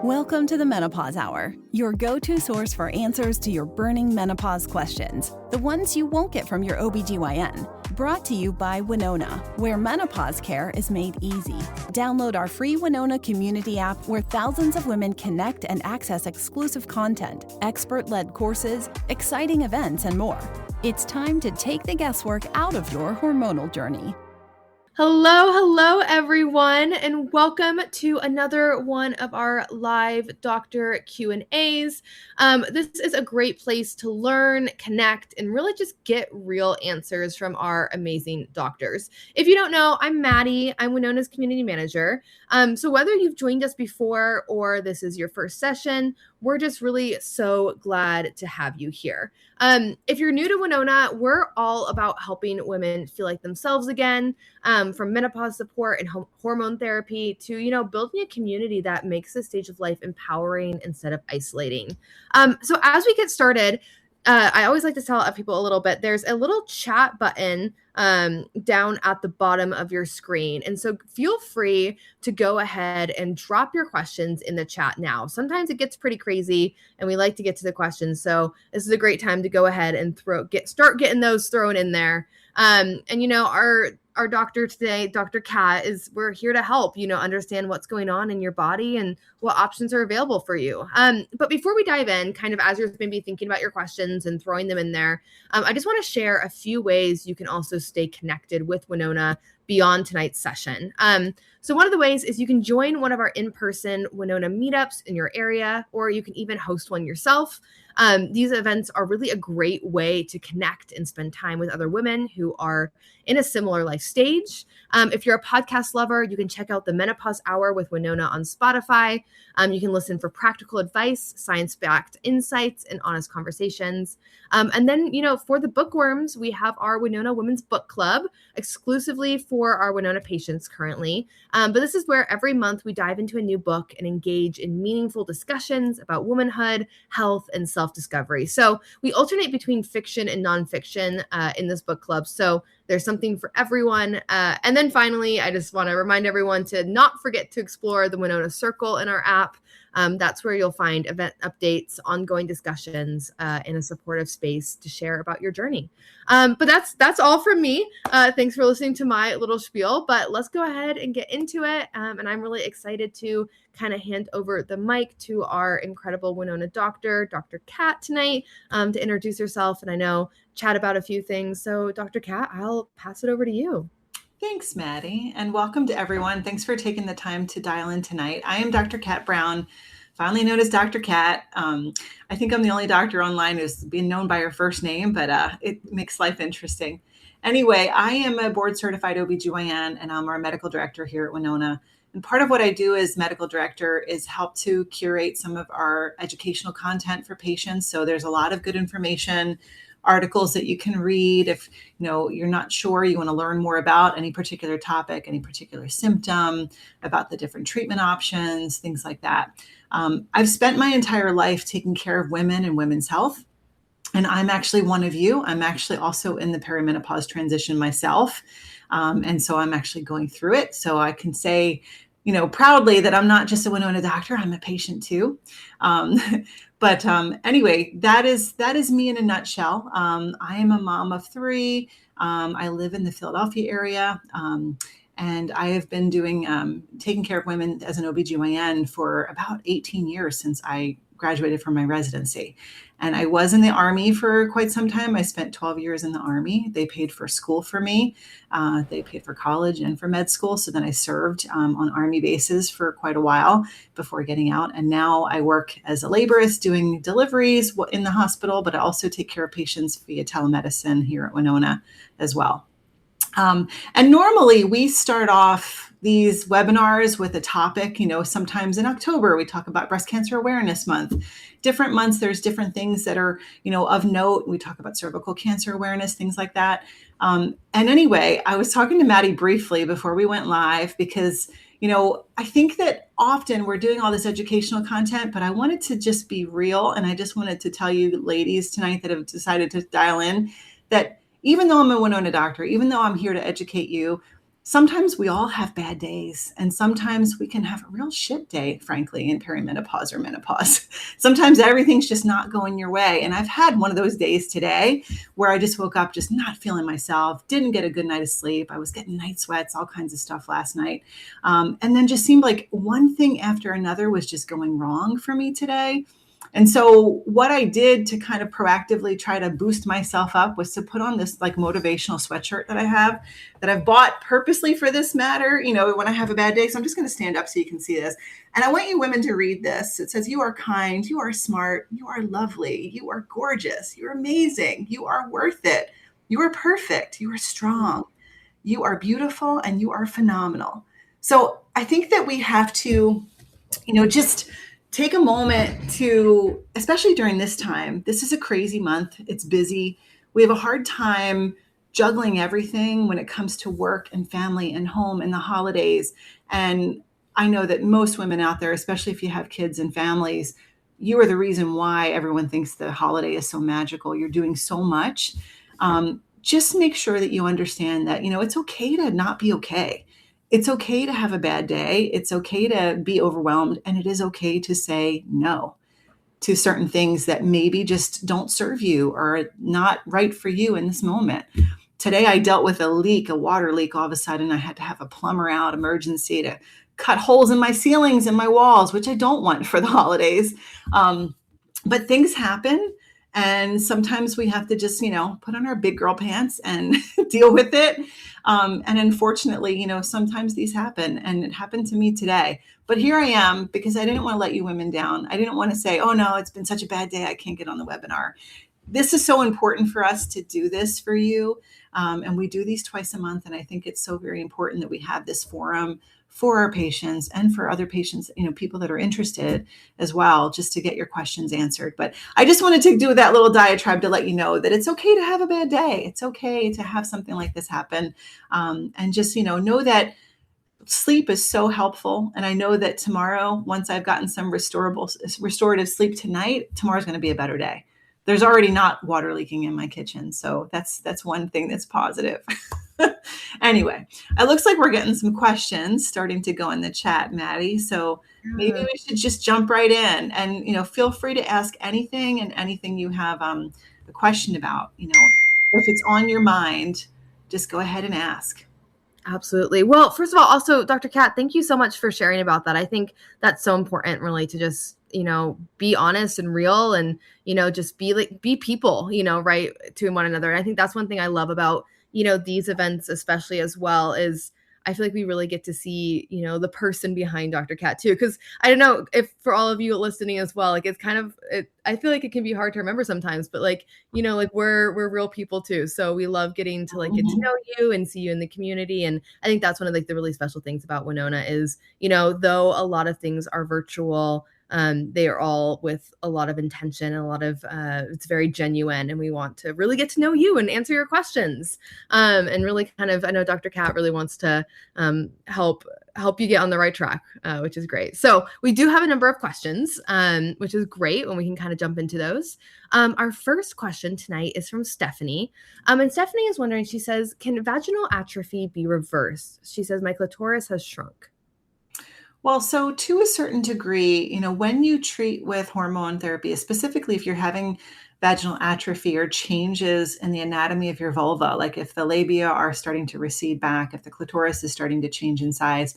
Welcome to the Menopause Hour, your go-to source for answers to your burning menopause questions, the ones you won't get from your OBGYN. Brought to you by Winona, where menopause care is made easy. Download our free Winona community app where thousands of women connect and access exclusive content, expert-led courses, exciting events, and more. It's time to take the guesswork out of your hormonal journey. Hello, everyone, and welcome to another one of our live doctor Q&As. This is a great place to learn, connect, and really just get real answers from our amazing doctors. If you don't know, I'm Maddie. I'm Winona's community manager. So whether you've joined us before or this is your first session, we're just really so glad to have you here. If you're new to Winona, we're all about helping women feel like themselves again, from menopause support and hormone therapy to, building a community that makes this stage of life empowering instead of isolating. So as we get started, I always like to tell people a little bit. There's a little chat button down at the bottom of your screen. And so feel free to go ahead and drop your questions in the chat now. Sometimes it gets pretty crazy and we like to get to the questions. So this is a great time to go ahead and start getting those thrown in there. Our doctor today, Dr. Kat, we're here to help, understand what's going on in your body and what options are available for you. But before we dive in, kind of as you're maybe thinking about your questions and throwing them in there, I just want to share a few ways you can also stay connected with Winona beyond tonight's session. So one of the ways is you can join one of our in-person Winona meetups in your area, or you can even host one yourself. These events are really a great way to connect and spend time with other women who are in a similar life stage. If you're a podcast lover, you can check out the Menopause Hour with Winona on Spotify. You can listen for practical advice, science-backed insights, and honest conversations. And then, for the bookworms, we have our Winona Women's Book Club exclusively for our Winona patients currently. But this is where every month we dive into a new book and engage in meaningful discussions about womanhood, health, and self-discovery. So we alternate between fiction and nonfiction in this book club. So there's something for everyone. And then finally, I just want to remind everyone to not forget to explore the Winona Circle in our app. That's where you'll find event updates, ongoing discussions, in a supportive space to share about your journey. But that's all from me. Thanks for listening to my little spiel, but let's go ahead and get into it. And I'm really excited to kind of hand over the mic to our incredible Winona doctor, Dr. Kat, tonight, to introduce herself. And I know chat about a few things. So Dr. Kat, I'll pass it over to you. Thanks, Maddie, and welcome to everyone. Thanks for taking the time to dial in tonight. I am Dr. Kat Brown, finally known as Dr. Kat. I think I'm the only doctor online who's being known by her first name, but it makes life interesting. Anyway, I am a board certified OBGYN, and I'm our medical director here at Winona. And part of what I do as medical director is help to curate some of our educational content for patients. So there's a lot of good information, articles that you can read if you're not sure, you want to learn more about any particular topic, any particular symptom, about the different treatment options, things like that. I've spent my entire life taking care of women and women's health. And I'm actually one of you. I'm actually also in the perimenopause transition myself. And so I'm actually going through it. So I can say, proudly that I'm not just a Winona doctor, I'm a patient too. But anyway, that is me in a nutshell. I am a mom of 3. I live in the Philadelphia area. And I have been taking care of women as an OBGYN for about 18 years since I graduated from my residency. And I was in the Army for quite some time. I spent 12 years in the Army. They paid for school for me. They paid for college and for med school. So then I served on Army bases for quite a while before getting out. And now I work as a laborist doing deliveries in the hospital, but I also take care of patients via telemedicine here at Winona as well. And normally we start off these webinars with a topic, sometimes in October, we talk about Breast Cancer Awareness Month. Different months, there's different things that are, of note. We talk about cervical cancer awareness, things like that. And anyway, I was talking to Maddie briefly before we went live because, I think that often we're doing all this educational content, but I wanted to just be real. And I just wanted to tell you ladies tonight that have decided to dial in that even though I'm a Winona doctor, even though I'm here to educate you, sometimes we all have bad days, and sometimes we can have a real shit day, frankly, in perimenopause or menopause. Sometimes everything's just not going your way. And I've had one of those days today where I just woke up just not feeling myself, didn't get a good night of sleep. I was getting night sweats, all kinds of stuff last night. And then just seemed like one thing after another was just going wrong for me today. And so what I did to kind of proactively try to boost myself up was to put on this like motivational sweatshirt that I have, that I've bought purposely for this matter, when I have a bad day. So I'm just going to stand up so you can see this. And I want you women to read this. It says, "You are kind, you are smart, you are lovely, you are gorgeous, you're amazing, you are worth it, you are perfect, you are strong, you are beautiful, and you are phenomenal." So I think that we have to, just take a moment to, especially during this time, this is a crazy month. It's busy. We have a hard time juggling everything when it comes to work and family and home and the holidays. And I know that most women out there, especially if you have kids and families, you are the reason why everyone thinks the holiday is so magical. You're doing so much. Just make sure that you understand that, it's okay to not be okay. It's okay to have a bad day. It's okay to be overwhelmed. And it is okay to say no to certain things that maybe just don't serve you or are not right for you in this moment. Today, I dealt with a water leak. All of a sudden, I had to have a plumber out, emergency, to cut holes in my ceilings and my walls, which I don't want for the holidays. But things happen. And sometimes we have to just, put on our big girl pants and deal with it. And unfortunately, sometimes these happen, and it happened to me today. But here I am, because I didn't want to let you women down. I didn't want to say, oh no, it's been such a bad day, I can't get on the webinar. This is so important for us to do this for you. And we do these twice a month. And I think it's so very important that we have this forum for our patients and for other patients, people that are interested as well, just to get your questions answered. But I just wanted to do that little diatribe to let you know that it's okay to have a bad day. It's okay to have something like this happen. And just, know that sleep is so helpful. And I know that tomorrow, once I've gotten some restorative sleep tonight, tomorrow's going to be a better day. There's already not water leaking in my kitchen. So that's one thing that's positive. Anyway, it looks like we're getting some questions starting to go in the chat, Maddie. So maybe we should just jump right in, and, feel free to ask anything and anything you have a question about, if it's on your mind, just go ahead and ask. Absolutely. Well, first of all, also, Dr. Kat, thank you so much for sharing about that. I think that's so important, really, to just, be honest and real, and, just be people, right, to one another. And I think that's one thing I love about, these events, especially as well, is I feel like we really get to see, the person behind Dr. Kat too. Cause I don't know if for all of you listening as well, like it's kind of, I feel like it can be hard to remember sometimes, but like, we're real people too. So we love getting to get to know you and see you in the community. And I think that's one of the really special things about Winona is, though a lot of things are virtual, they are all with a lot of intention and a lot of, it's very genuine, and we want to really get to know you and answer your questions. And really kind of, I know Dr. Kat really wants to help you get on the right track, which is great. So we do have a number of questions, which is great when we can kind of jump into those. Our first question tonight is from Stephanie. And Stephanie is wondering, she says, can vaginal atrophy be reversed? She says, my clitoris has shrunk. Well, so to a certain degree, when you treat with hormone therapy, specifically if you're having vaginal atrophy or changes in the anatomy of your vulva, like if the labia are starting to recede back, if the clitoris is starting to change in size,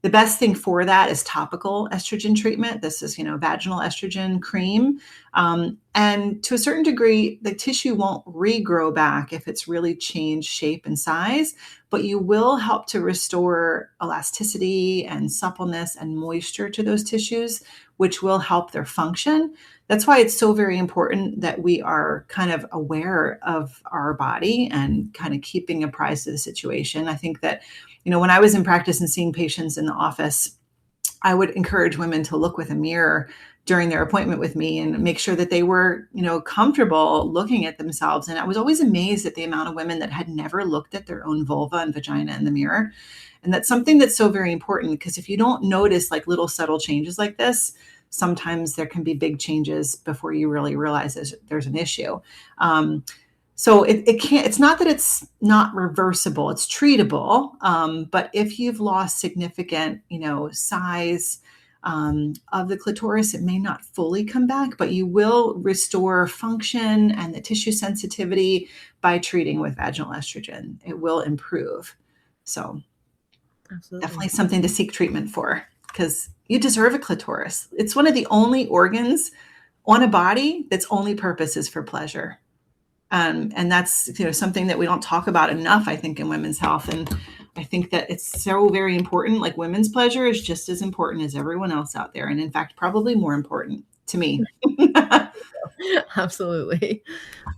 the best thing for that is topical estrogen treatment. This is, vaginal estrogen cream. And to a certain degree, the tissue won't regrow back if it's really changed shape and size, but you will help to restore elasticity and suppleness and moisture to those tissues, which will help their function. That's why it's so very important that we are kind of aware of our body and kind of keeping apprised of the situation. I think that, when I was in practice and seeing patients in the office, I would encourage women to look with a mirror during their appointment with me and make sure that they were, comfortable looking at themselves. And I was always amazed at the amount of women that had never looked at their own vulva and vagina in the mirror. And that's something that's so very important, because if you don't notice little subtle changes like this, sometimes there can be big changes before you really realize there's an issue. So it can't, it's not that it's not reversible, it's treatable. But if you've lost significant, size of the clitoris, it may not fully come back, but you will restore function and the tissue sensitivity by treating with vaginal estrogen. It will improve. So Absolutely. definitely something to seek treatment for, because you deserve a clitoris. It's one of the only organs on a body that's only purpose is for pleasure. And that's something that we don't talk about enough, I think, in women's health. And I think that it's so very important. Like, women's pleasure is just as important as everyone else out there. And in fact, probably more important to me. Absolutely.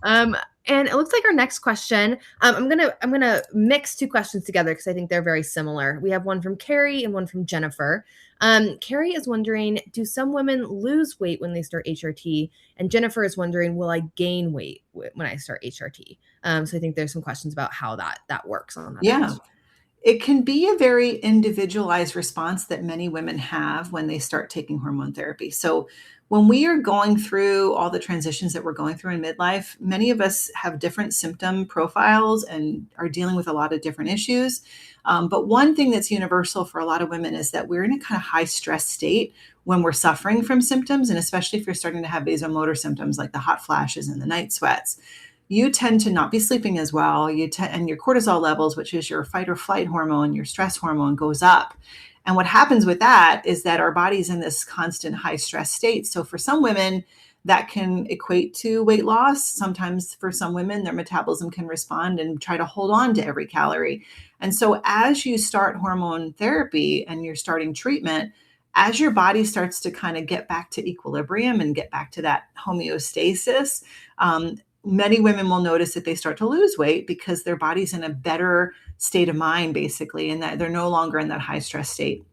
And it looks like our next question, I'm gonna mix two questions together because I think they're very similar. We have one from Carrie and one from Jennifer. Carrie is wondering, do some women lose weight when they start HRT? And Jennifer is wondering, will I gain weight when I start HRT? So I think there's some questions about how that works on that. Yeah. It can be a very individualized response that many women have when they start taking hormone therapy. So when we are going through all the transitions that we're going through in midlife, many of us have different symptom profiles and are dealing with a lot of different issues. But one thing that's universal for a lot of women is that we're in a kind of high stress state when we're suffering from symptoms, and especially if you're starting to have vasomotor symptoms like the hot flashes and the night sweats. You tend to not be sleeping as well. And your cortisol levels, which is your fight or flight hormone, your stress hormone, goes up. And what happens with that is that our body's in this constant high stress state. So for some women, that can equate to weight loss. Sometimes for some women, their metabolism can respond and try to hold on to every calorie. And so as you start hormone therapy and you're starting treatment, as your body starts to kind of get back to equilibrium and get back to that homeostasis, many women will notice that they start to lose weight because their body's in a better state of mind, basically, and that they're no longer in that high stress state.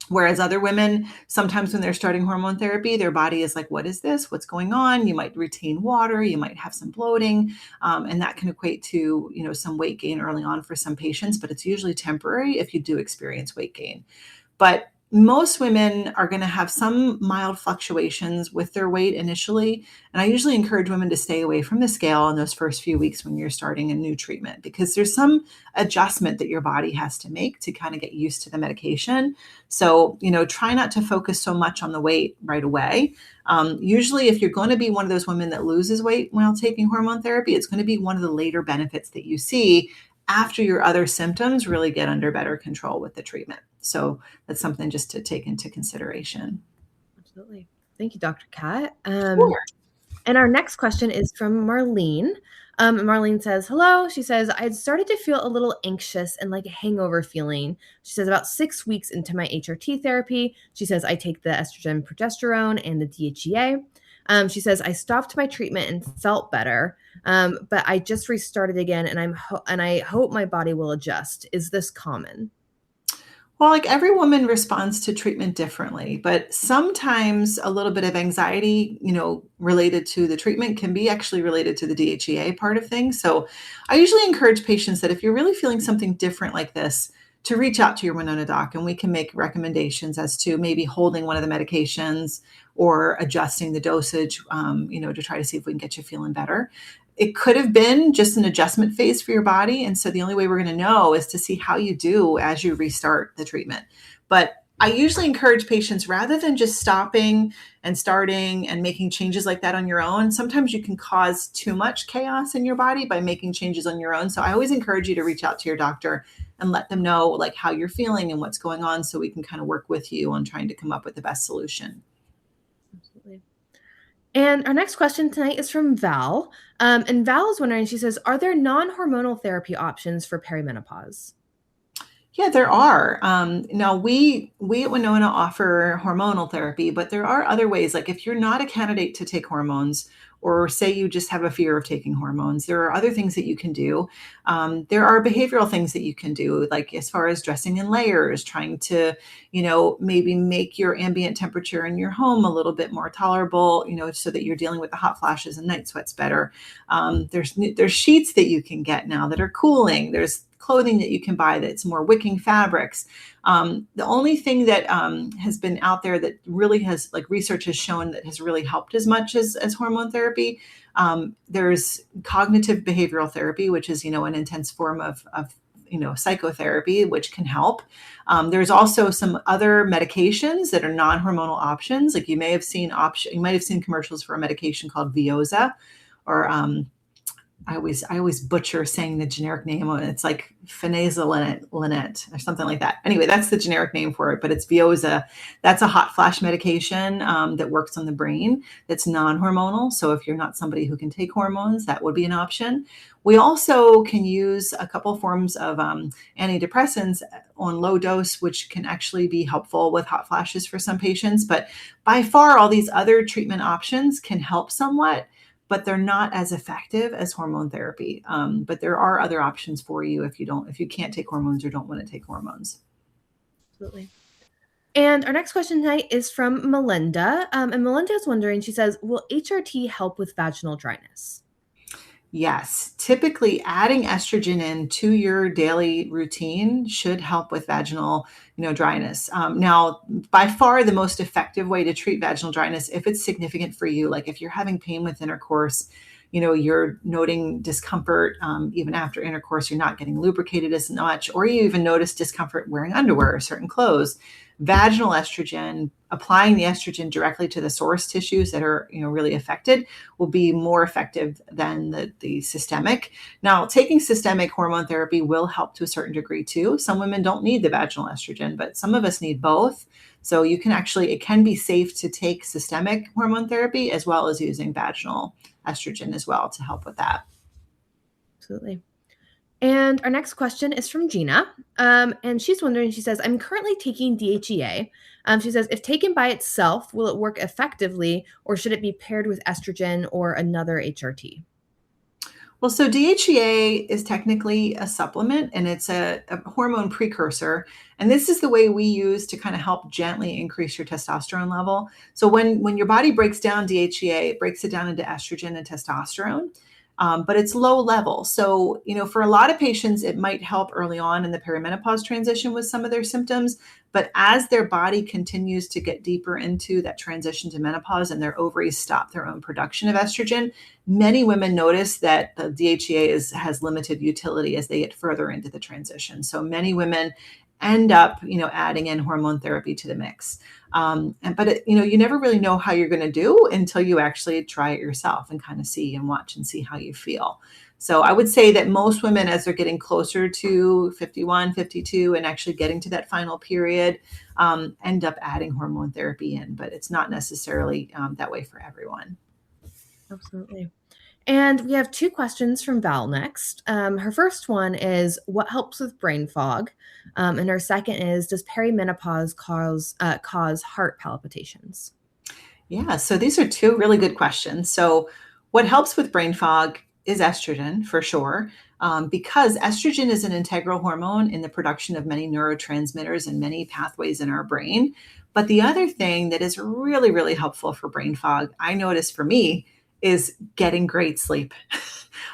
Whereas other women, sometimes when they're starting hormone therapy, their body is like, what is this? What's going on? You might retain water, you might have some bloating, and that can equate to, some weight gain early on for some patients, but it's usually temporary if you do experience weight gain. But most women are going to have some mild fluctuations with their weight initially. And I usually encourage women to stay away from the scale in those first few weeks when you're starting a new treatment, because there's some adjustment that your body has to make to kind of get used to the medication. So, try not to focus so much on the weight right away. Usually, if you're going to be one of those women that loses weight while taking hormone therapy, it's going to be one of the later benefits that you see after your other symptoms really get under better control with the treatment. So that's something just to take into consideration. Absolutely. Thank you, Dr. Kat. Sure. And our next question is from Marlene. Marlene says, hello. She says, I had started to feel a little anxious and like a hangover feeling. She says, about 6 weeks into my HRT therapy, she says, I take the estrogen, progesterone, and the DHEA. She says, I stopped my treatment and felt better, but I just restarted again, and I hope my body will adjust. Is this common? Well, like, every woman responds to treatment differently, but sometimes a little bit of anxiety, related to the treatment can be actually related to the DHEA part of things. So I usually encourage patients that if you're really feeling something different like this, to reach out to your Winona doc, and we can make recommendations as to maybe holding one of the medications or adjusting the dosage, to try to see if we can get you feeling better. It could have been just an adjustment phase for your body. And so the only way we're going to know is to see how you do as you restart the treatment. But I usually encourage patients, rather than just stopping and starting and making changes like that on your own, sometimes you can cause too much chaos in your body by making changes on your own. So I always encourage you to reach out to your doctor and let them know like how you're feeling and what's going on, so we can kind of work with you on trying to come up with the best solution. Absolutely. And our next question tonight is from Val. And Val is wondering, she says, are there non-hormonal therapy options for perimenopause? Yeah, there are. Now we at Winona offer hormonal therapy, but there are other ways. Like, if you're not a candidate to take hormones, or say you just have a fear of taking hormones, there are other things that you can do. There are behavioral things that you can do, like as far as dressing in layers, trying to, maybe make your ambient temperature in your home a little bit more tolerable, so that you're dealing with the hot flashes and night sweats better. There's sheets that you can get now that are cooling. There's clothing that you can buy that's more wicking fabrics. The only thing that has been out there that really has, like, research has shown that has really helped as much as hormone therapy, there's cognitive behavioral therapy, which is, an intense form of psychotherapy, which can help. There's also some other medications that are non-hormonal options. Like, you might have seen commercials for a medication called Veoza, or I always butcher saying the generic name. It's like phenazolinate or something like that. Anyway, that's the generic name for it, but it's Veoza. That's a hot flash medication that works on the brain, that's non-hormonal. So if you're not somebody who can take hormones, that would be an option. We also can use a couple forms of antidepressants on low dose, which can actually be helpful with hot flashes for some patients. But by far, all these other treatment options can help somewhat, but they're not as effective as hormone therapy. But there are other options for you if you can't take hormones or don't want to take hormones. Absolutely. And our next question tonight is from Melinda. And Melinda is wondering, she says, will HRT help with vaginal dryness? Yes, typically adding estrogen into your daily routine should help with vaginal, dryness. Now, by far the most effective way to treat vaginal dryness, if it's significant for you, like if you're having pain with intercourse, you're noting discomfort even after intercourse, you're not getting lubricated as much, or you even notice discomfort wearing underwear or certain clothes. Vaginal estrogen, applying the estrogen directly to the source tissues that are really affected, will be more effective than the systemic. Now, taking systemic hormone therapy will help to a certain degree too. Some women don't need the vaginal estrogen, but some of us need both. So it can be safe to take systemic hormone therapy as well as using vaginal estrogen as well to help with that. Absolutely. And our next question is from Gina. And she's wondering, she says, I'm currently taking DHEA. She says, if taken by itself, will it work effectively, or should it be paired with estrogen or another HRT? Well, so DHEA is technically a supplement, and it's a hormone precursor. And this is the way we use to kind of help gently increase your testosterone level. So when your body breaks down DHEA, it breaks it down into estrogen and testosterone. But it's low level. So, for a lot of patients, it might help early on in the perimenopause transition with some of their symptoms. But as their body continues to get deeper into that transition to menopause and their ovaries stop their own production of estrogen, many women notice that the DHEA has limited utility as they get further into the transition. So many women end up, adding in hormone therapy to the mix. But you never really know how you're going to do until you actually try it yourself and kind of see and watch and see how you feel. So I would say that most women, as they're getting closer to 51, 52, and actually getting to that final period, end up adding hormone therapy in, but it's not necessarily that way for everyone. Absolutely. And we have two questions from Val next. Her first one is, what helps with brain fog? And her second is, does perimenopause cause heart palpitations? Yeah, so these are two really good questions. So what helps with brain fog is estrogen, for sure, because estrogen is an integral hormone in the production of many neurotransmitters and many pathways in our brain. But the other thing that is really, really helpful for brain fog, I notice for me, is getting great sleep.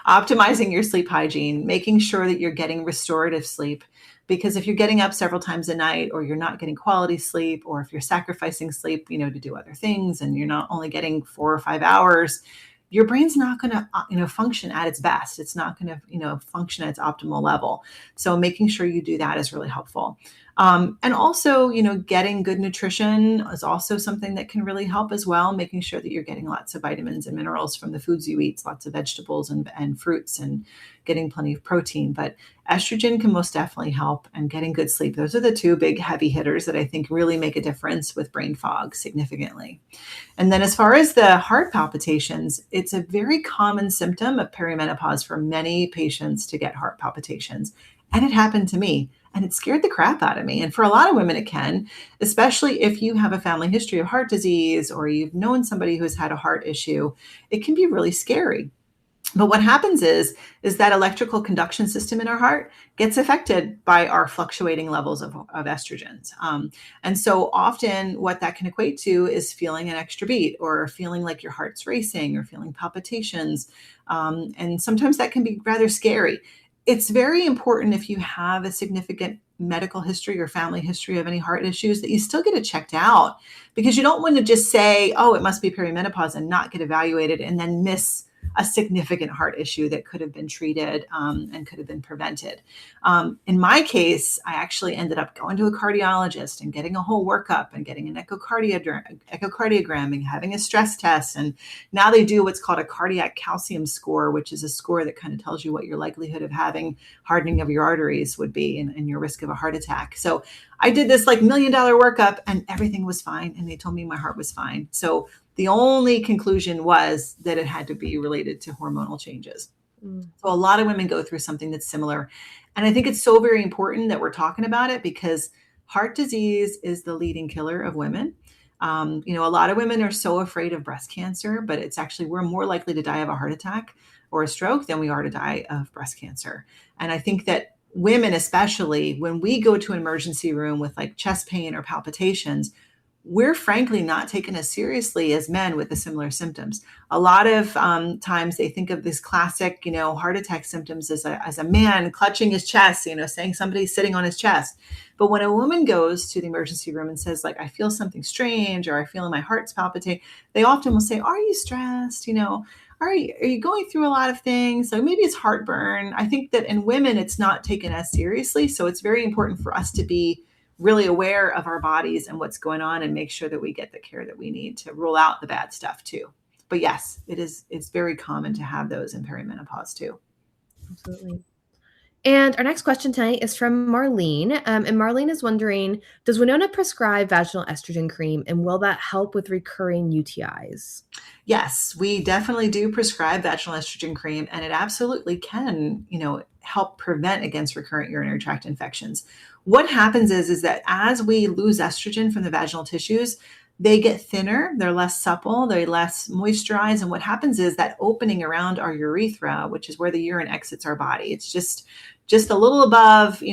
Optimizing your sleep hygiene, making sure that you're getting restorative sleep. Because if you're getting up several times a night, or you're not getting quality sleep, or if you're sacrificing sleep, to do other things, and you're not only getting 4 or 5 hours, your brain's not going to, function at its best. It's not going to, function at its optimal level. So making sure you do that is really helpful. And also, getting good nutrition is also something that can really help as well, making sure that you're getting lots of vitamins and minerals from the foods you eat, lots of vegetables and fruits, and getting plenty of protein. But estrogen can most definitely help, and getting good sleep. Those are the two big heavy hitters that I think really make a difference with brain fog significantly. And then as far as the heart palpitations, it's a very common symptom of perimenopause for many patients to get heart palpitations. And it happened to me. And it scared the crap out of me. And for a lot of women, it can, especially if you have a family history of heart disease, or you've known somebody who's had a heart issue. It can be really scary. But what happens is that electrical conduction system in our heart gets affected by our fluctuating levels of estrogens. And so often what that can equate to is feeling an extra beat, or feeling like your heart's racing, or feeling palpitations. And sometimes that can be rather scary. it's very important if you have a significant medical history or family history of any heart issues that you still get it checked out, because you don't want to just say, oh, it must be perimenopause and not get evaluated and then miss a significant heart issue that could have been treated and could have been prevented. In my case, I actually ended up going to a cardiologist and getting a whole workup and getting an echocardiogram and having a stress test. And now they do what's called a cardiac calcium score, which is a score that kind of tells you what your likelihood of having hardening of your arteries would be and your risk of a heart attack. So I did this like $1 million workup and everything was fine. And they told me my heart was fine. So the only conclusion was that it had to be related to hormonal changes. So a lot of women go through something that's similar. And I think it's so very important that we're talking about it, because heart disease is the leading killer of women. A lot of women are so afraid of breast cancer, but it's actually, we're more likely to die of a heart attack or a stroke than we are to die of breast cancer. And I think that women, especially when we go to an emergency room with like chest pain or palpitations, we're frankly not taken as seriously as men with the similar symptoms. A lot of times they think of this classic, heart attack symptoms as a man clutching his chest, saying somebody's sitting on his chest. But when a woman goes to the emergency room and says, like, I feel something strange, or I feel my heart's palpitating, they often will say, are you stressed? Are you going through a lot of things? So maybe it's heartburn. I think that in women, it's not taken as seriously. So it's very important for us to be really aware of our bodies and what's going on and make sure that we get the care that we need to rule out the bad stuff too. But yes, it's very common to have those in perimenopause too. Absolutely. And our next question tonight is from Marlene. And Marlene is wondering, does Winona prescribe vaginal estrogen cream, and will that help with recurring UTIs? Yes, we definitely do prescribe vaginal estrogen cream, and it absolutely can, help prevent against recurrent urinary tract infections. What happens is that as we lose estrogen from the vaginal tissues, they get thinner, they're less supple, they're less moisturized. And what happens is that opening around our urethra, which is where the urine exits our body, it's just a little above,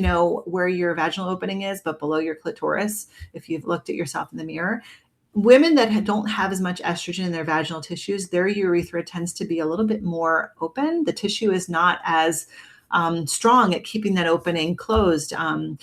where your vaginal opening is, but below your clitoris, if you've looked at yourself in the mirror. Women that don't have as much estrogen in their vaginal tissues, their urethra tends to be a little bit more open. The tissue is not as strong at keeping that opening closed, and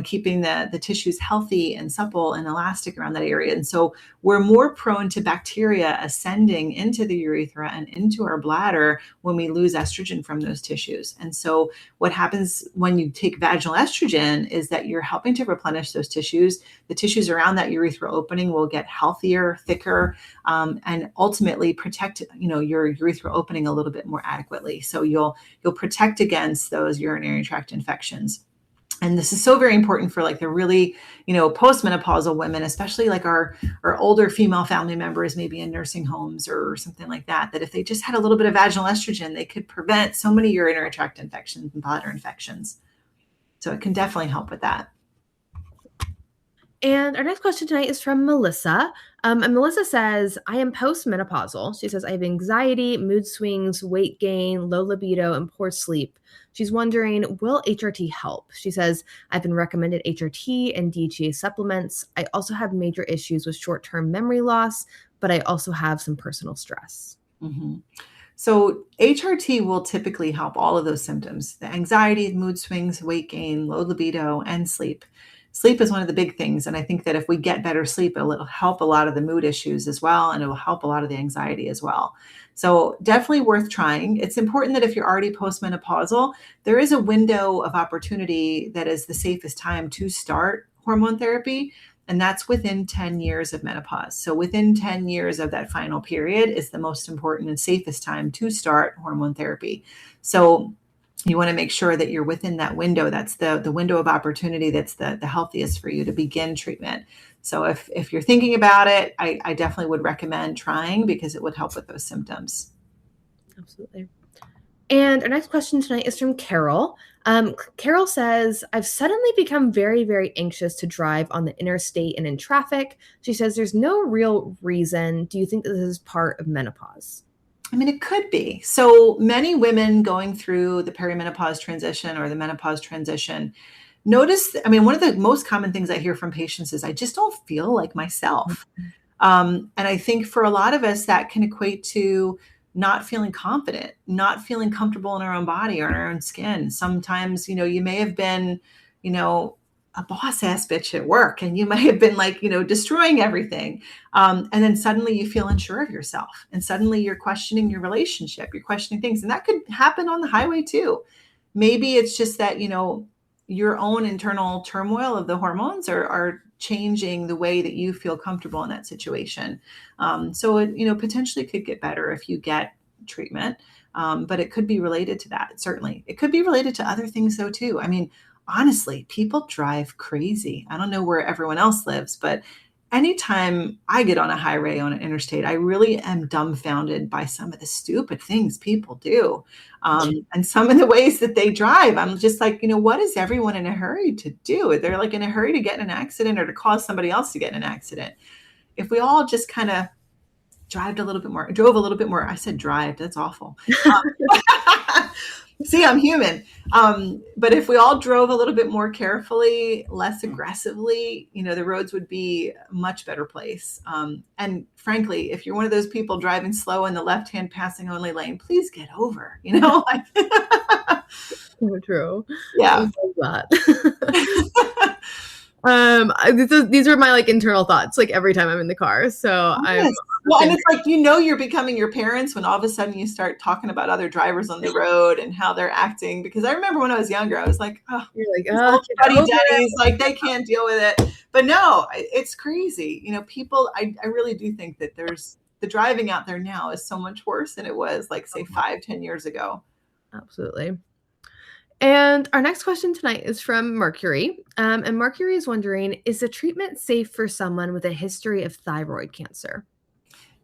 keeping the tissues healthy and supple and elastic around that area. And so we're more prone to bacteria ascending into the urethra and into our bladder when we lose estrogen from those tissues. And so what happens when you take vaginal estrogen is that you're helping to replenish those tissues. The tissues around that urethral opening will get healthier, thicker, and ultimately protect, your urethral opening a little bit more adequately. So you'll protect against those urinary tract infections. And this is so very important for like the really, postmenopausal women, especially like our older female family members, maybe in nursing homes or something like that, that if they just had a little bit of vaginal estrogen, they could prevent so many urinary tract infections and bladder infections. So it can definitely help with that. And our next question tonight is from Melissa. And Melissa says, I am postmenopausal. She says, I have anxiety, mood swings, weight gain, low libido, and poor sleep. She's wondering, will HRT help? She says, I've been recommended HRT and DHEA supplements. I also have major issues with short-term memory loss, but I also have some personal stress. Mm-hmm. So HRT will typically help all of those symptoms: the anxiety, mood swings, weight gain, low libido, and sleep. Sleep is one of the big things. And I think that if we get better sleep, it'll help a lot of the mood issues as well. And it will help a lot of the anxiety as well. So definitely worth trying. It's important that if you're already postmenopausal, there is a window of opportunity that is the safest time to start hormone therapy. And that's within 10 years of menopause. So within 10 years of that final period is the most important and safest time to start hormone therapy. So you want to make sure that you're within that window. That's the window of opportunity that's the healthiest for you to begin treatment. So if you're thinking about it, I definitely would recommend trying, because it would help with those symptoms. Absolutely. And our next question tonight is from Carol. Carol says, I've suddenly become very, very anxious to drive on the interstate and in traffic. She says there's no real reason. Do you think that this is part of menopause? I mean, it could be. So many women going through the perimenopause transition or the menopause transition notice, one of the most common things I hear from patients is, I just don't feel like myself. And I think for a lot of us that can equate to not feeling confident, not feeling comfortable in our own body or in our own skin. Sometimes, you may have been, a boss ass bitch at work, and you might have been like, destroying everything. And then suddenly you feel unsure of yourself, and suddenly you're questioning your relationship, you're questioning things. And that could happen on the highway too. Maybe it's just that, your own internal turmoil of the hormones are changing the way that you feel comfortable in that situation. So it, potentially could get better if you get treatment. But it could be related to that. Certainly. It could be related to other things though, too. I mean, honestly, people drive crazy. I don't know where everyone else lives, but anytime I get on a highway on an interstate, I really am dumbfounded by some of the stupid things people do. And some of the ways that they drive. I'm just like, what is everyone in a hurry to do? They're like in a hurry to get in an accident or to cause somebody else to get in an accident. If we all just kind of drove a little bit more. I said drive, that's awful. See, I'm human. But if we all drove a little bit more carefully, less aggressively, the roads would be a much better place. And frankly, if you're one of those people driving slow in the left-hand passing only lane, please get over, So true. Yeah. These are my like internal thoughts, like every time I'm in the car. So yes. Well, and it's like, you're becoming your parents when all of a sudden you start talking about other drivers on the road and how they're acting. Because I remember when I was younger, I was like, oh, you're like, oh, buddy daddies, like they can't deal with it. But no, it's crazy. People, I really do think that the driving out there now is so much worse than it was like, say, 5-10 years ago. Absolutely. And our next question tonight is from Mercury. And Mercury is wondering, is the treatment safe for someone with a history of thyroid cancer?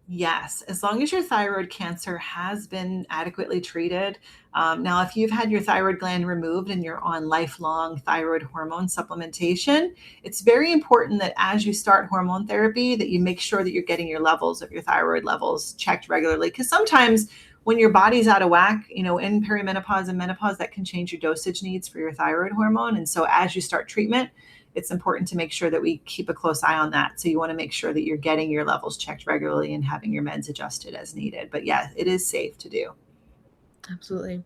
Yes, as long as your thyroid cancer has been adequately treated. Now, if you've had your thyroid gland removed and you're on lifelong thyroid hormone supplementation, it's very important that as you start hormone therapy, that you make sure that you're getting your levels of your thyroid levels checked regularly. Because sometimes when your body's out of whack, in perimenopause and menopause, that can change your dosage needs for your thyroid hormone. And so as you start treatment, it's important to make sure that we keep a close eye on that. So you want to make sure that you're getting your levels checked regularly and having your meds adjusted as needed. But yeah, it is safe to do. Absolutely.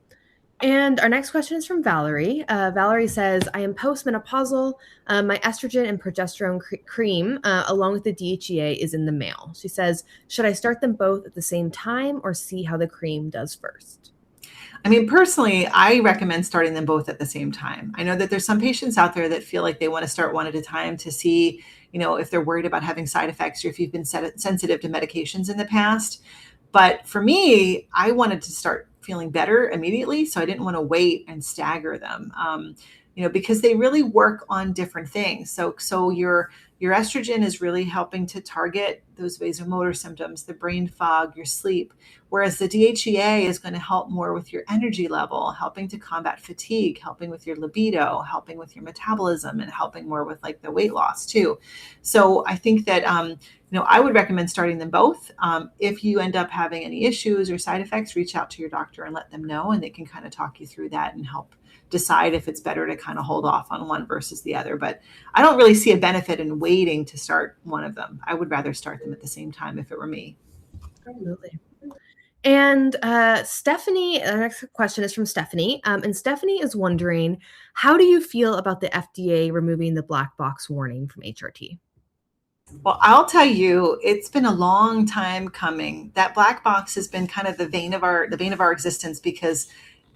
And our next question is from Valerie. Valerie says, I am postmenopausal. My estrogen and progesterone cream, along with the DHEA, is in the mail. She says, should I start them both at the same time or see how the cream does first? I mean, personally, I recommend starting them both at the same time. I know that there's some patients out there that feel like they want to start one at a time to see, if they're worried about having side effects or if you've been sensitive to medications in the past. But for me, I wanted to start feeling better immediately. So I didn't want to wait and stagger them, because they really work on different things. So your estrogen is really helping to target those vasomotor symptoms, the brain fog, your sleep, whereas the DHEA is going to help more with your energy level, helping to combat fatigue, helping with your libido, helping with your metabolism, and helping more with like the weight loss too. So I think that, I would recommend starting them both. If you end up having any issues or side effects, reach out to your doctor and let them know, and they can kind of talk you through that and help decide if it's better to kind of hold off on one versus the other. But I don't really see a benefit in waiting to start one of them. I would rather start them at the same time if it were me. Absolutely. And Stephanie, the next question is from Stephanie. And Stephanie is wondering, how do you feel about the FDA removing the black box warning from HRT? Well, I'll tell you, it's been a long time coming. That black box has been kind of the bane of our existence, because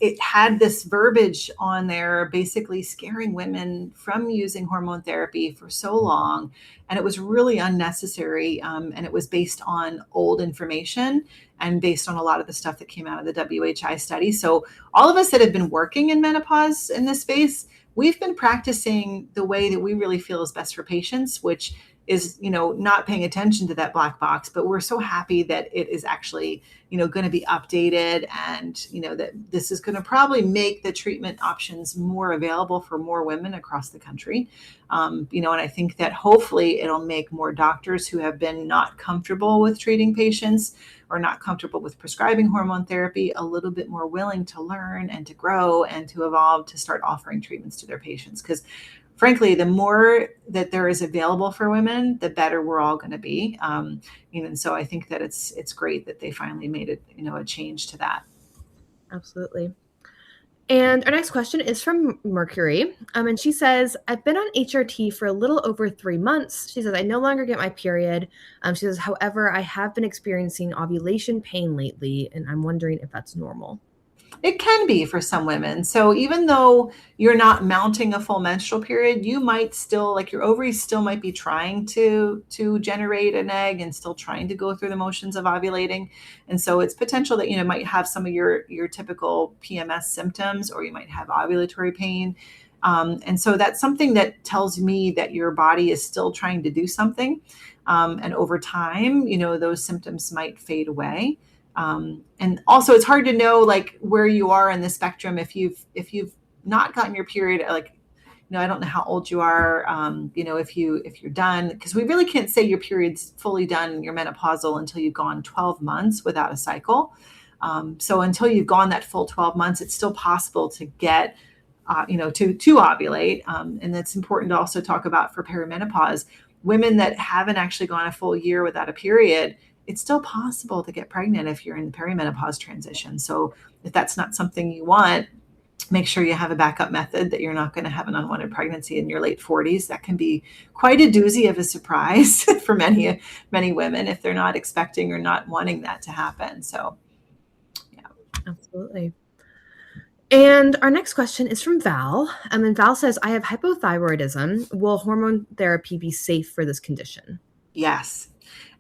it had this verbiage on there basically scaring women from using hormone therapy for so long. And it was really unnecessary. And it was based on old information and based on a lot of the stuff that came out of the WHI study. So all of us that have been working in menopause in this space, we've been practicing the way that we really feel is best for patients, which is, not paying attention to that black box. But we're so happy that it is actually, going to be updated, and, that this is going to probably make the treatment options more available for more women across the country. And I think that hopefully it'll make more doctors who have been not comfortable with treating patients or not comfortable with prescribing hormone therapy a little bit more willing to learn and to grow and to evolve to start offering treatments to their patients. Because frankly, the more that there is available for women, the better we're all going to be. And so I think that it's great that they finally made it, a change to that. Absolutely. And our next question is from Mercury. And she says, I've been on HRT for a little over 3 months. She says, I no longer get my period. She says, however, I have been experiencing ovulation pain lately, and I'm wondering if that's normal. It can be for some women. So even though you're not mounting a full menstrual period, you might still, like your ovaries still might be trying to generate an egg and still trying to go through the motions of ovulating. And so it's potential that, might have some of your typical PMS symptoms, or you might have ovulatory pain. And so that's something that tells me that your body is still trying to do something. And over time, those symptoms might fade away. And also it's hard to know like where you are in the spectrum. If you've not gotten your period, like, I don't know how old you are, if you're done, because we really can't say your period's fully done, you're menopausal, until you've gone 12 months without a cycle. So until you've gone that full 12 months, it's still possible to get, to ovulate. And that's important to also talk about for perimenopause. Women that haven't actually gone a full year without a period, it's still possible to get pregnant if you're in the perimenopause transition. So if that's not something you want, make sure you have a backup method, that you're not going to have an unwanted pregnancy in your late 40s. That can be quite a doozy of a surprise for many women if they're not expecting or not wanting that to happen. So, yeah. Absolutely. And our next question is from Val. And Val says, I have hypothyroidism. Will hormone therapy be safe for this condition? Yes.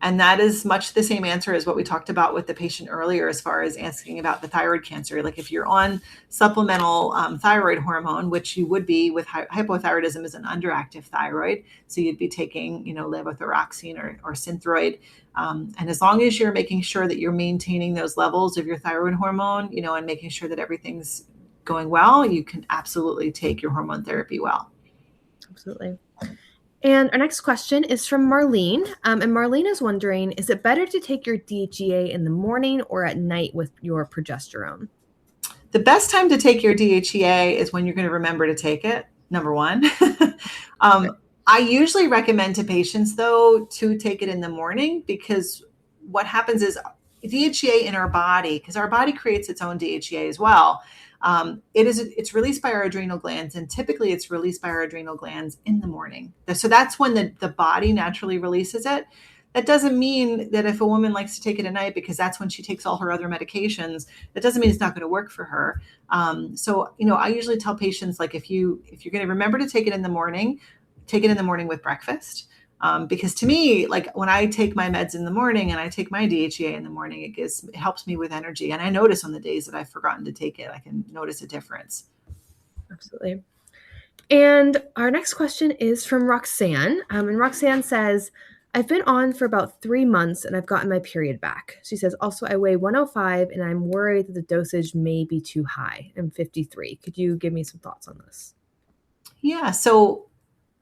And that is much the same answer as what we talked about with the patient earlier, as far as asking about the thyroid cancer. Like if you're on supplemental thyroid hormone, which you would be with hypothyroidism, is an underactive thyroid. So you'd be taking, levothyroxine or Synthroid. And as long as you're making sure that you're maintaining those levels of your thyroid hormone, and making sure that everything's going well, you can absolutely take your hormone therapy well. Absolutely. And our next question is from Marlene. And Marlene is wondering, is it better to take your DHEA in the morning or at night with your progesterone? The best time to take your DHEA is when you're going to remember to take it, number one. I usually recommend to patients, though, to take it in the morning, because what happens is DHEA in our body, because our body creates its own DHEA as well. It's released by our adrenal glands, and typically it's released by our adrenal glands in the morning. So that's when the body naturally releases it. That doesn't mean that if a woman likes to take it at night, because that's when she takes all her other medications, that doesn't mean it's not going to work for her. So I usually tell patients, like, if you're going to remember to take it in the morning, take it in the morning with breakfast. Because to me, like when I take my meds in the morning and I take my DHEA in the morning, it helps me with energy. And I notice on the days that I've forgotten to take it, I can notice a difference. Absolutely. And our next question is from Roxanne. And Roxanne says, I've been on for about 3 months and I've gotten my period back. She says, also, I weigh 105 and I'm worried that the dosage may be too high. I'm 53. Could you give me some thoughts on this? Yeah. So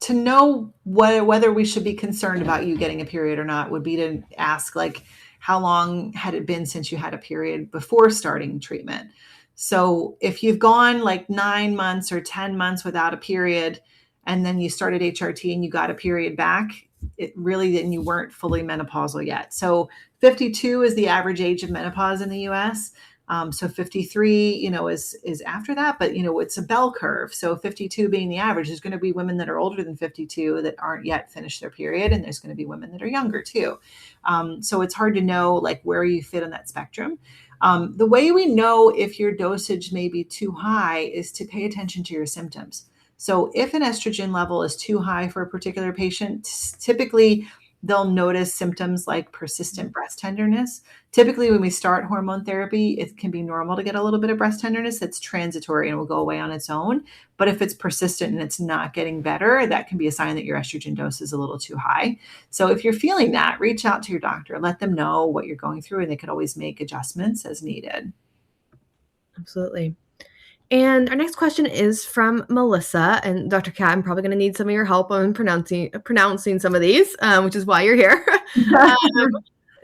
to know whether we should be concerned about you getting a period or not would be to ask, like, how long had it been since you had a period before starting treatment? So if you've gone like 9 months or 10 months without a period, and then you started HRT and you got a period back, then you weren't fully menopausal yet. So 52 is the average age of menopause in the US. So 53, is after that, but it's a bell curve. So 52 being the average, there's going to be women that are older than 52 that aren't yet finished their period. And there's going to be women that are younger too. So it's hard to know like where you fit on that spectrum. The way we know if your dosage may be too high is to pay attention to your symptoms. So if an estrogen level is too high for a particular patient, typically they'll notice symptoms like persistent breast tenderness. Typically, when we start hormone therapy, it can be normal to get a little bit of breast tenderness that's transitory and will go away on its own. But if it's persistent and it's not getting better, that can be a sign that your estrogen dose is a little too high. So if you're feeling that, reach out to your doctor, let them know what you're going through, and they could always make adjustments as needed. Absolutely. And our next question is from Melissa. And Dr. Kat, I'm probably going to need some of your help on pronouncing some of these, which is why you're here.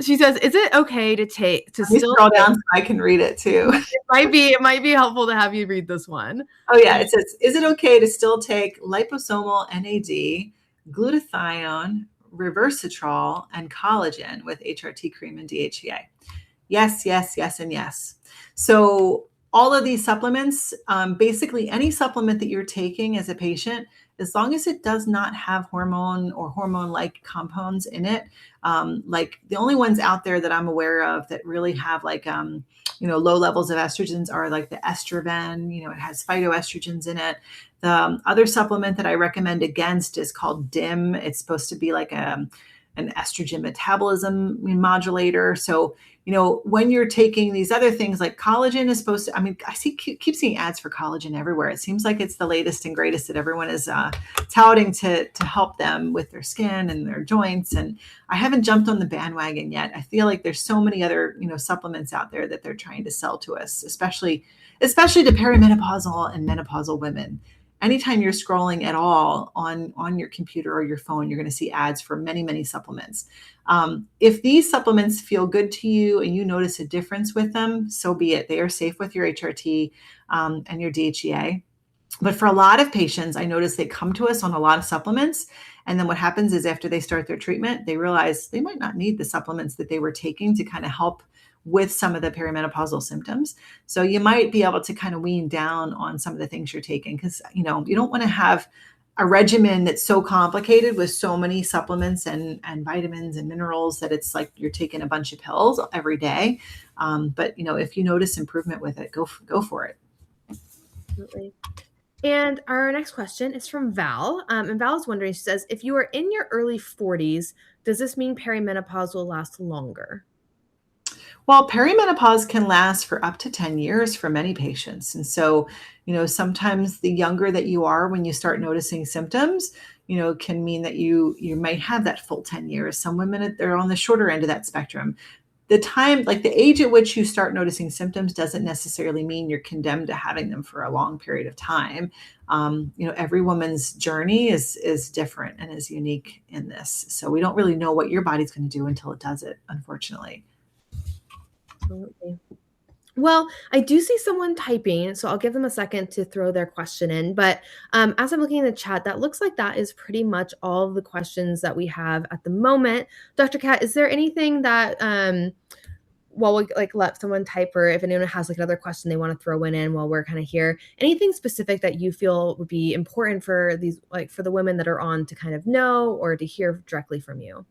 She says, is it okay to Let me scroll down so I can read it too. It might be helpful to have you read this one. Oh yeah, it says, is it okay to still take liposomal NAD, glutathione, resveratrol, and collagen with HRT cream and DHEA? Yes, yes, yes, and yes. So all of these supplements, basically any supplement that you're taking as a patient, as long as it does not have hormone or hormone-like compounds in it, like the only ones out there that I'm aware of that really have like, low levels of estrogens are like the estrogen, it has phytoestrogens in it. The other supplement that I recommend against is called DIM. It's supposed to be like an estrogen metabolism modulator. So, when you're taking these other things like collagen is supposed to, I keep seeing ads for collagen everywhere. It seems like it's the latest and greatest that everyone is touting to help them with their skin and their joints. And I haven't jumped on the bandwagon yet. I feel like there's so many other, supplements out there that they're trying to sell to us, especially to perimenopausal and menopausal women. Anytime you're scrolling at all on your computer or your phone, you're going to see ads for many, many supplements. If these supplements feel good to you and you notice a difference with them, so be it. They are safe with your HRT and your DHEA. But for a lot of patients, I notice they come to us on a lot of supplements. And then what happens is after they start their treatment, they realize they might not need the supplements that they were taking to kind of help with some of the perimenopausal symptoms. So you might be able to kind of wean down on some of the things you're taking because, you don't want to have a regimen that's so complicated with so many supplements and vitamins and minerals that it's like you're taking a bunch of pills every day. But, if you notice improvement with it, go for it. Absolutely. And our next question is from Val. And Val is wondering, she says, if you are in your early 40s, does this mean perimenopause will last longer? Well, perimenopause can last for up to 10 years for many patients. And so, sometimes the younger that you are when you start noticing symptoms, can mean that you might have that full 10 years. Some women, they're on the shorter end of that spectrum. The time, like the age at which you start noticing symptoms doesn't necessarily mean you're condemned to having them for a long period of time. Every woman's journey is different and is unique in this. So we don't really know what your body's going to do until it does it, unfortunately. Absolutely. Well, I do see someone typing, so I'll give them a second to throw their question in. But as I'm looking in the chat, that looks like that is pretty much all of the questions that we have at the moment. Dr. Kat, is there anything that, while we let someone type, or if anyone has another question they want to throw in while we're kind of here, anything specific that you feel would be important for these, for the women that are on to kind of know or to hear directly from you?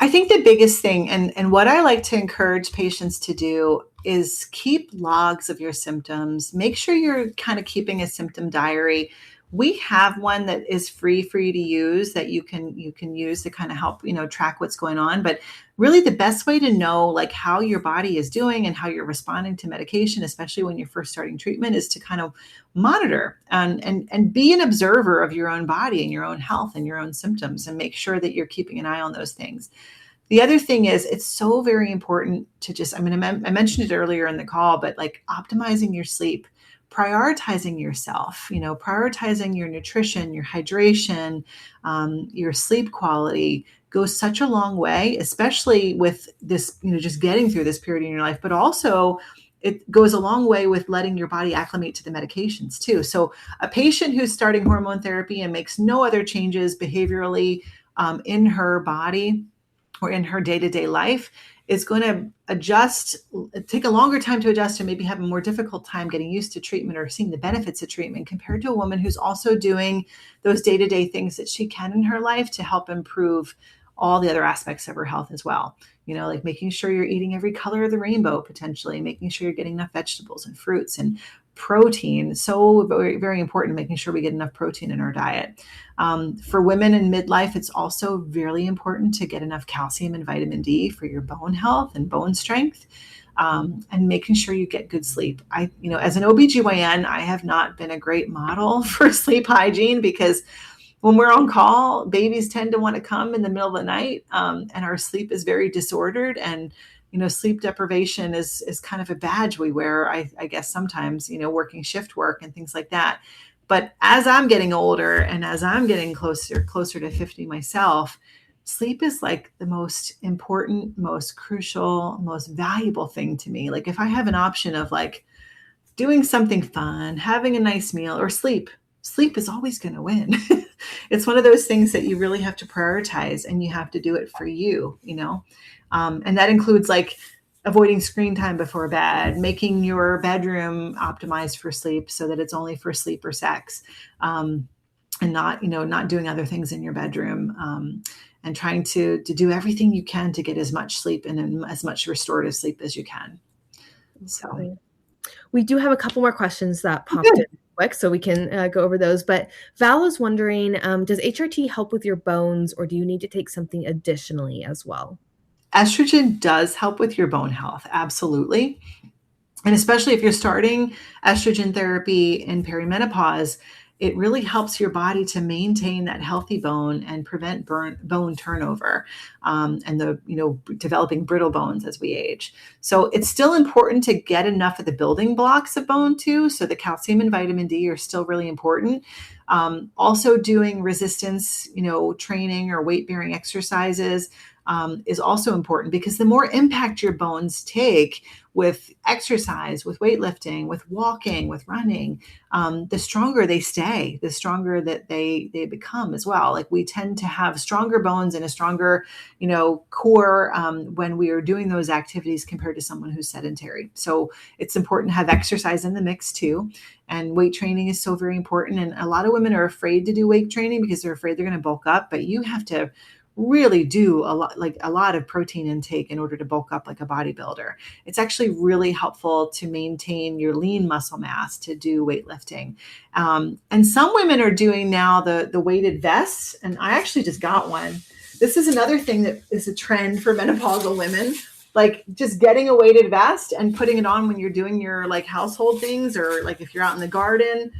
I think the biggest thing, and what I like to encourage patients to do, is keep logs of your symptoms. Make sure you're kind of keeping a symptom diary. We have one that is free for you to use that you can use to kind of help, track what's going on. But really the best way to know how your body is doing and how you're responding to medication, especially when you're first starting treatment, is to kind of monitor and be an observer of your own body and your own health and your own symptoms, and make sure that you're keeping an eye on those things. The other thing is, it's so very important to just, I mentioned it earlier in the call, but optimizing your sleep, prioritizing yourself, prioritizing your nutrition, your hydration, your sleep quality goes such a long way, especially with this, just getting through this period in your life, but also it goes a long way with letting your body acclimate to the medications too. So a patient who's starting hormone therapy and makes no other changes behaviorally in her body or in her day-to-day life is going to take a longer time to adjust, and maybe have a more difficult time getting used to treatment or seeing the benefits of treatment, compared to a woman who's also doing those day-to-day things that she can in her life to help improve all the other aspects of her health as well. Making sure you're eating every color of the rainbow, potentially, making sure you're getting enough vegetables and fruits and protein. So very, very important, making sure we get enough protein in our diet. For women in midlife, it's also really important to get enough calcium and vitamin D for your bone health and bone strength, and making sure you get good sleep. As an OBGYN, I have not been a great model for sleep hygiene, because when we're on call, babies tend to want to come in the middle of the night, and our sleep is very disordered. And sleep deprivation is kind of a badge we wear, I guess sometimes, working shift work and things like that. But as I'm getting older and as I'm getting closer to 50 myself, sleep is like the most important, most crucial, most valuable thing to me. Like if I have an option of like doing something fun, having a nice meal, or sleep is always going to win. It's one of those things that you really have to prioritize, and you have to do it for you, and that includes like avoiding screen time before bed, making your bedroom optimized for sleep so that it's only for sleep or sex, and not doing other things in your bedroom, and trying to do everything you can to get as much sleep and as much restorative sleep as you can. So we do have a couple more questions that popped in quick, so we can go over those. But Val is wondering, does HRT help with your bones, or do you need to take something additionally as well? Estrogen does help with your bone health, absolutely. And especially if you're starting estrogen therapy in perimenopause, it really helps your body to maintain that healthy bone and prevent bone turnover, and developing brittle bones as we age. So it's still important to get enough of the building blocks of bone too. So the calcium and vitamin D are still really important. Also doing resistance, training or weight bearing exercises is also important, because the more impact your bones take with exercise, with weightlifting, with walking, with running, the stronger they stay, the stronger that they become as well. Like we tend to have stronger bones and a stronger, core when we are doing those activities compared to someone who's sedentary. So it's important to have exercise in the mix too. And weight training is so very important. And a lot of women are afraid to do weight training because they're afraid they're going to bulk up, but you have to really do a lot of protein intake in order to bulk up like a bodybuilder. It's actually really helpful to maintain your lean muscle mass to do weightlifting. And some women are doing now the weighted vests, and I actually just got one. This is another thing that is a trend for menopausal women, like just getting a weighted vest and putting it on when you're doing your like household things, or like if you're out in the garden.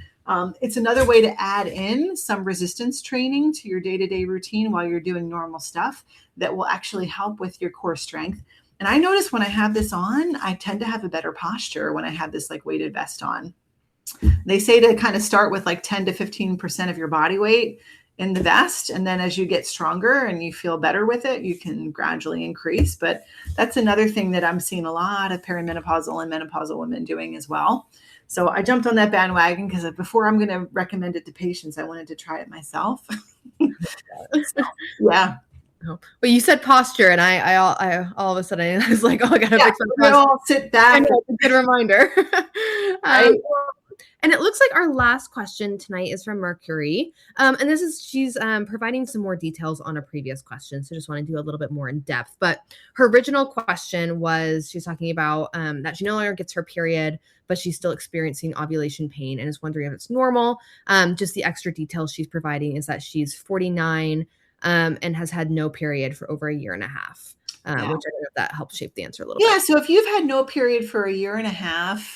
It's another way to add in some resistance training to your day-to-day routine while you're doing normal stuff that will actually help with your core strength. And I notice when I have this on, I tend to have a better posture when I have this like weighted vest on. They say to kind of start with like 10 to 15% of your body weight in the vest. And then as you get stronger and you feel better with it, you can gradually increase. But that's another thing that I'm seeing a lot of perimenopausal and menopausal women doing as well. So I jumped on that bandwagon because before I'm going to recommend it to patients, I wanted to try it myself. Yeah. Oh. Well, you said posture, and I all of a sudden I was like, oh, I gotta fix my posture. All sit back. It's a good reminder. Right. And it looks like our last question tonight is from Mercury. And she's providing some more details on a previous question. So just want to do a little bit more in depth. But her original question was, she's talking about that she no longer gets her period, but she's still experiencing ovulation pain and is wondering if it's normal. Just the extra details she's providing is that she's 49 and has had no period for over a year and a half. Which I don't know if that helps shape the answer a little bit. Yeah, so if you've had no period for a year and a half,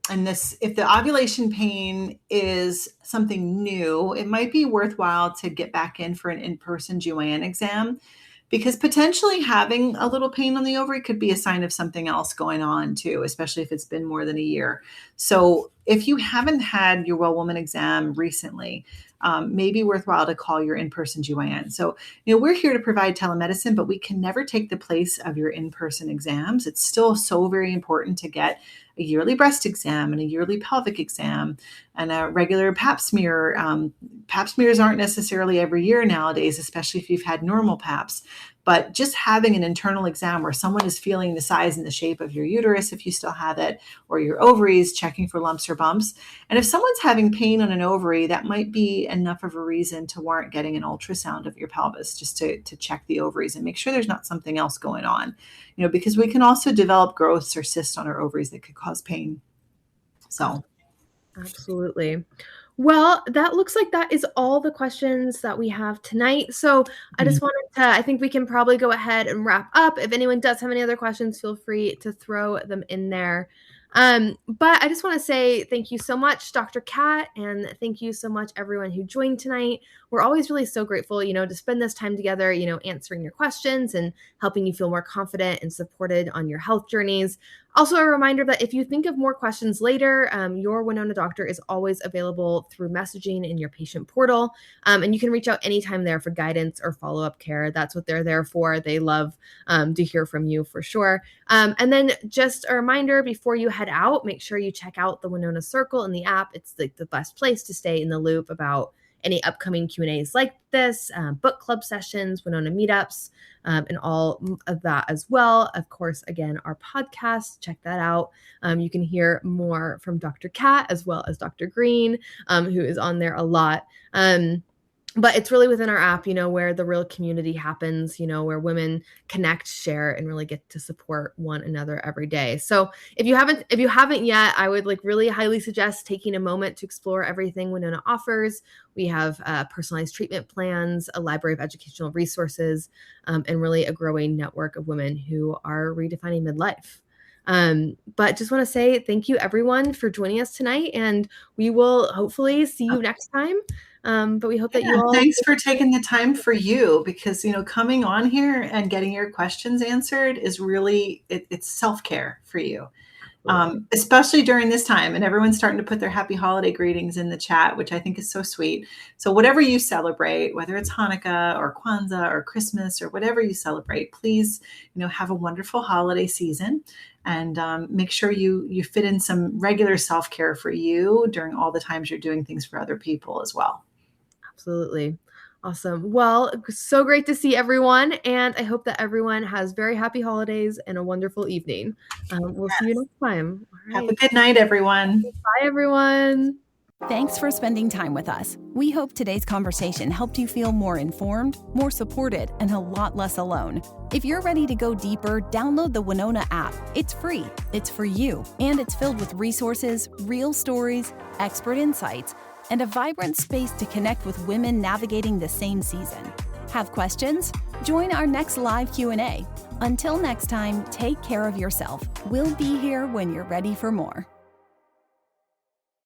if the ovulation pain is something new, it might be worthwhile to get back in for an in-person GYN exam, because potentially having a little pain on the ovary could be a sign of something else going on too, especially if it's been more than a year. So if you haven't had your well woman exam recently, maybe worthwhile to call your in-person GYN. So, we're here to provide telemedicine, but we can never take the place of your in-person exams. It's still so very important to get a yearly breast exam and a yearly pelvic exam and a regular pap smear. Pap smears aren't necessarily every year nowadays, especially if you've had normal paps. But just having an internal exam where someone is feeling the size and the shape of your uterus, if you still have it, or your ovaries, checking for lumps or bumps. And if someone's having pain on an ovary, that might be enough of a reason to warrant getting an ultrasound of your pelvis, just to check the ovaries and make sure there's not something else going on, because we can also develop growths or cysts on our ovaries that could cause pain. So. Absolutely. Well, that looks like that is all the questions that we have tonight. So I just I think we can probably go ahead and wrap up. If anyone does have any other questions, feel free to throw them in there. But I just want to say thank you so much, Dr. Kat, and thank you so much, everyone who joined tonight. We're always really so grateful, to spend this time together, answering your questions and helping you feel more confident and supported on your health journeys. Also, a reminder that if you think of more questions later, your Winona doctor is always available through messaging in your patient portal. And you can reach out anytime there for guidance or follow-up care. That's what they're there for. They love to hear from you for sure. And then just a reminder, before you head out, make sure you check out the Winona Circle in the app. It's the best place to stay in the loop about any upcoming Q&As like this, book club sessions, Winona meetups, and all of that as well. Of course, again, our podcast, check that out. You can hear more from Dr. Kat as well as Dr. Green, who is on there a lot. But it's really within our app, where the real community happens, where women connect, share, and really get to support one another every day. So if you haven't yet, I would really highly suggest taking a moment to explore everything Winona offers. We have personalized treatment plans, a library of educational resources, and really a growing network of women who are redefining midlife. But just want to say thank you everyone for joining us tonight, and we will hopefully see you next time. But we hope that you all... Thanks for taking the time for you, because, coming on here and getting your questions answered is really, it's self-care for you. Especially during this time, and everyone's starting to put their happy holiday greetings in the chat, which I think is so sweet. So whatever you celebrate, whether it's Hanukkah or Kwanzaa or Christmas or whatever you celebrate, please, have a wonderful holiday season, and make sure you fit in some regular self-care for you during all the times you're doing things for other people as well. Absolutely. Awesome. Well, so great to see everyone. And I hope that everyone has very happy holidays and a wonderful evening. We'll see you next time. All right. Have a good night, everyone. Bye, everyone. Thanks for spending time with us. We hope today's conversation helped you feel more informed, more supported, and a lot less alone. If you're ready to go deeper, download the Winona app. It's free, it's for you, and it's filled with resources, real stories, expert insights, and a vibrant space to connect with women navigating the same season. Have questions? Join our next live Q&A. Until next time, take care of yourself. We'll be here when you're ready for more.